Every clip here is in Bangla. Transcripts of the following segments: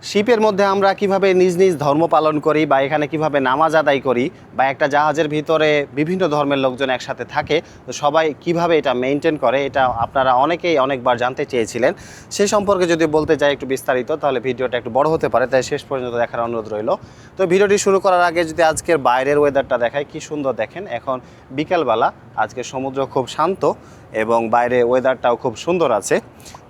শিপের মধ্যে আমরা কিভাবে নিজ নিজ ধর্ম পালন করি বা এখানে কিভাবে নামাজ আদায় করি বা একটা জাহাজের ভিতরে বিভিন্ন ধর্মের লোকজন একসাথে থাকে, তো সবাই কিভাবে এটা মেনটেন করে, এটা আপনারা অনেকেই অনেকবার জানতে চেয়েছিলেন। সে সম্পর্কে যদি বলতে যাই একটু বিস্তারিত, তাহলে ভিডিওটা একটু বড় হতে পারে, তাই শেষ পর্যন্ত দেখার অনুরোধ রইল। তো ভিডিওটি শুরু করার আগে যদি আজকের বাইরের ওয়েদারটা দেখায়, কি সুন্দর দেখেন। এখন বিকেলবেলা, আজকে সমুদ্র খুব শান্ত এবং বাইরে ওয়েদারটাও খুব সুন্দর আছে।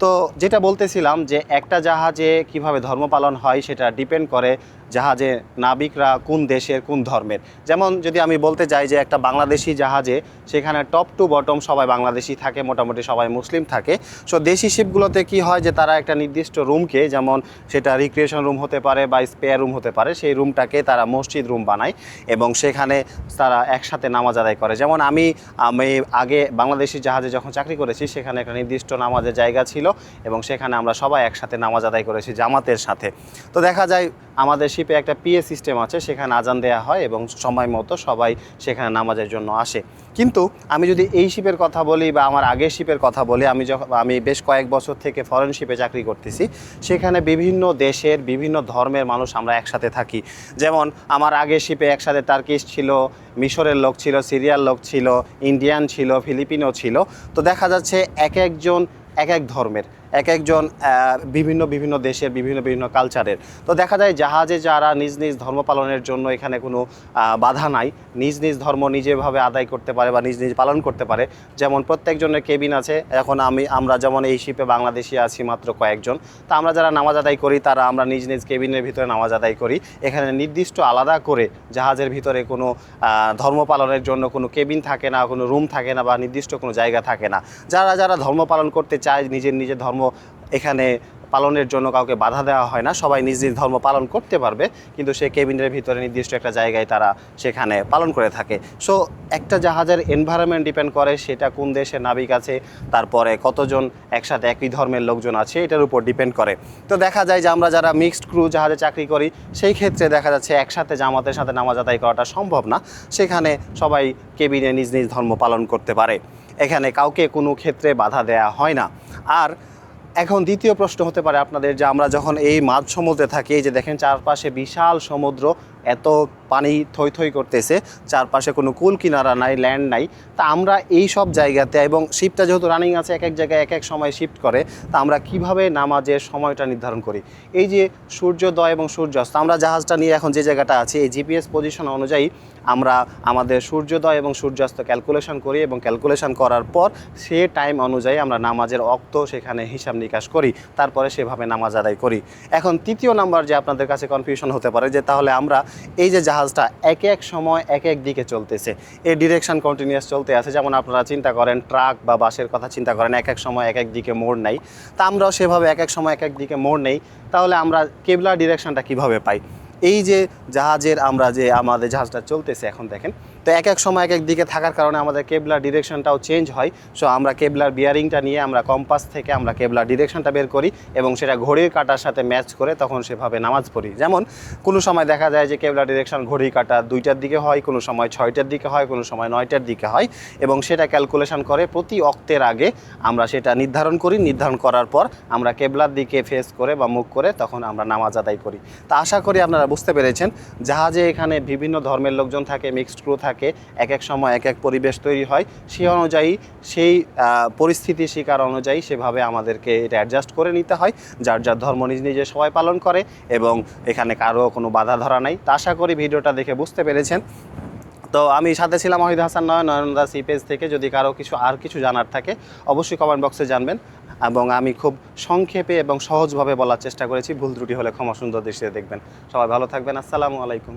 তো যেটা বলতেছিলাম যে একটা জাহাজে কিভাবে ধর্ম পালন হয় সেটা ডিপেন্ড করে জাহাজে নাবিকরা কোন দেশের কোন ধর্মের। যেমন যদি আমি বলতে যাই যে একটা বাংলাদেশি জাহাজে, সেখানে টপ টু বটম সবাই বাংলাদেশি থাকে, মোটামুটি সবাই মুসলিম থাকে। সো দেশি শিপগুলোতে কি হয় যে তারা একটা নির্দিষ্ট রুমকে, যেমন সেটা রিক্রিয়েশন রুম হতে পারে বা স্পেয়ার রুম হতে পারে, সেই রুমটাকে তারা মসজিদ রুম বানায় এবং সেখানে তারা একসাথে নামাজ আদায় করে। যেমন আমি আগে বাংলাদেশি জাহাজে যখন চাকরি করেছি, সেখানে একটা নির্দিষ্ট নামাজের জায়গা ছিল এবং সেখানে আমরা সবাই একসাথে নামাজ আদায় করেছি জামাতের সাথে। তো দেখা যায় আমাদের শিপে একটা পিএ সিস্টেম আছে, সেখানে আজান দেওয়া হয় এবং সময় মতো সবাই সেখানে নামাজের জন্য আসে। কিন্তু আমি যদি এই শিপের কথা বলি বা আমার আগের শিপের কথা বলি, আমি বেশ কয়েক বছর থেকে ফরেন শিপে চাকরি করতেছি। সেখানে বিভিন্ন দেশের বিভিন্ন ধর্মের মানুষ আমরা একসাথে থাকি। যেমন আমার আগের শিপে একসাথে টার্কিশ ছিল, মিশরের লোক ছিল, সিরিয়ার লোক ছিল, ইন্ডিয়ান ছিল, ফিলিপিনো ছিল। তো দেখা যাচ্ছে এক একজন এক এক ধর্মের, এক একজন বিভিন্ন দেশের বিভিন্ন কালচারের। তো দেখা যায় জাহাজে যারা নিজ নিজ ধর্ম পালনের জন্য এখানে কোনো বাধা নাই, নিজ নিজ ধর্ম নিজেভাবে আদায় করতে পারে বা নিজ নিজ পালন করতে পারে। যেমন প্রত্যেকজনের কেবিন আছে। এখন আমরা যেমন এই শিপে বাংলাদেশি আছি মাত্র কয়েকজন, তা আমরা যারা নামাজ আদায় করি তারা আমরা নিজ নিজ কেবিনের ভিতরে নামাজ আদায় করি। এখানে নির্দিষ্ট আলাদা করে জাহাজের ভিতরে কোনো ধর্ম পালনের জন্য কোনো কেবিন থাকে না, কোনো রুম থাকে না বা নির্দিষ্ট কোনো জায়গা থাকে না। যারা ধর্ম পালন করতে চায়, নিজের ধর্ম এখানে পালনের জন্য কাউকে বাধা দেওয়া হয় না, সবাই নিজ নিজ ধর্ম পালন করতে পারবে, কিন্তু সে কেবিনের ভিতরে নির্দিষ্ট একটা জায়গায় তারা সেখানে পালন করে থাকে। সো একটা জাহাজের এনভায়রনমেন্ট ডিপেন্ড করে সেটা কোন দেশে নাবিক আছে, তারপরে কতজন একসাথে একই ধর্মের লোকজন আছে, এটার উপর ডিপেন্ড করে। তো দেখা যায় যে আমরা যারা মিক্সড ক্রু জাহাজে চাকরি করি, সেই ক্ষেত্রে দেখা যাচ্ছে একসাথে জামাতের সাথে নামাজ আদায় করাটা সম্ভব না। সেখানে সবাই কেবিনে নিজ নিজ ধর্ম পালন করতে পারে, এখানে কাউকে কোনো ক্ষেত্রে বাধা দেয়া হয় না। আর এখন দ্বিতীয় প্রশ্ন হতে পারে আপনাদের যে আমরা যখন এই মাঝ সমুদ্রে থাকি, এই যে দেখেন চারপাশে বিশাল সমুদ্র, এত পানি থই থই করতেছে, চারপাশে কোনো কুল কিনারা নাই, ল্যান্ড নাই। তা আমরা এই সব জায়গাতে, এবং শিপটা যেহেতু রানিং আছে, এক এক জায়গায় এক এক সময় শিফট করে, তা আমরা কিভাবে নামাজের সময়টা নির্ধারণ করি? এই যে সূর্যোদয় এবং সূর্যাস্ত, আমরা জাহাজটা নিয়ে এখন যে জায়গাটা আছে, এই জিপিএস পজিশন অনুযায়ী আমরা আমাদের সূর্যোদয় এবং সূর্যাস্ত ক্যালকুলেশন করি এবং ক্যালকুলেশন করার পর সে টাইম অনুযায়ী আমরা নামাজের ওয়াক্ত সেখানে হিসাব নিকাশ করি, তারপরে সেভাবে নামাজ আদায় করি। এখন তৃতীয় নাম্বার যে আপনাদের কাছে কনফিউশন হতে পারে যে তাহলে আমরা এই যে জাহাজটা এক এক সময় এক এক দিকে চলতেছে, এই ডিরেকশন কন্টিনিউয়াস চলতে আছে, যেমন আপনারা চিন্তা করেন ট্রাক বা বাসের কথা চিন্তা করেন, এক এক সময় এক এক দিকে মোড় নেই, তা আমরাও সেভাবে এক এক সময় এক এক দিকে মোড় নেই। তাহলে আমরা কেবলা ডিরেকশনটা কিভাবে পাই? এই যে জাহাজের আমাদের জাহাজটা চলতেছে এখন দেখেন, তো এক এক সময় এক এক দিকে থাকার কারণে আমাদের কেবলার ডিরেকশনটাও চেঞ্জ হয়। সো আমরা কেবলার বিয়ারিংটা নিয়ে আমরা কম্পাস থেকে আমরা কেবলার ডিরেকশনটা বের করি এবং সেটা ঘড়ির কাঁটার সাথে ম্যাচ করে তখন সেভাবে নামাজ পড়ি। যেমন কোনো সময় দেখা যায় যে কেবলার ডিরেকশন ঘড়ির কাঁটা 2টার দিকে হয়, কোনো সময় 6টার দিকে হয়, কোনো সময় 9টার দিকে হয়, এবং সেটা ক্যালকুলেশন করে প্রতি ওয়াক্তের আগে আমরা সেটা নির্ধারণ করি। নির্ধারণ করার পর আমরা কেবলার দিকে ফেস করে বা মুখ করে তখন আমরা নামাজ আদায় করি। তা আশা করি আপনারা বুঝতে পেরেছেন, জাহাজে এখানে বিভিন্ন ধর্মের লোকজন থাকে, মিক্সড ক্রু থাকে, এক এক সময় এক এক পরিবেশ তৈরি হয়, সেই অনুযায়ী সেই পরিস্থিতি শিকার অনুযায়ী সেভাবে আমাদেরকে এটা অ্যাডজাস্ট করে নিতে হয়। যার যার ধর্ম নিজ নিজে সবাই পালন করে এবং এখানে কারো কোনো বাধা ধরা নাই। তা আশা করি ভিডিওটা দেখে বুঝতে পেরেছেন। তো আমি সাথে ছিলাম ওয়াহিদ হাসান, নয়নদা সি পেজ থেকে। যদি কারো কিছু জানার থাকে অবশ্যই কমেন্ট বক্সে জানবেন, এবং আমি খুব সংক্ষেপে এবং সহজভাবে বলার চেষ্টা করেছি। ভুল ত্রুটি হলে ক্ষমা সুন্দর দৃষ্টিতে দেখবেন। সবাই ভালো থাকবেন। আসসালামু আলাইকুম।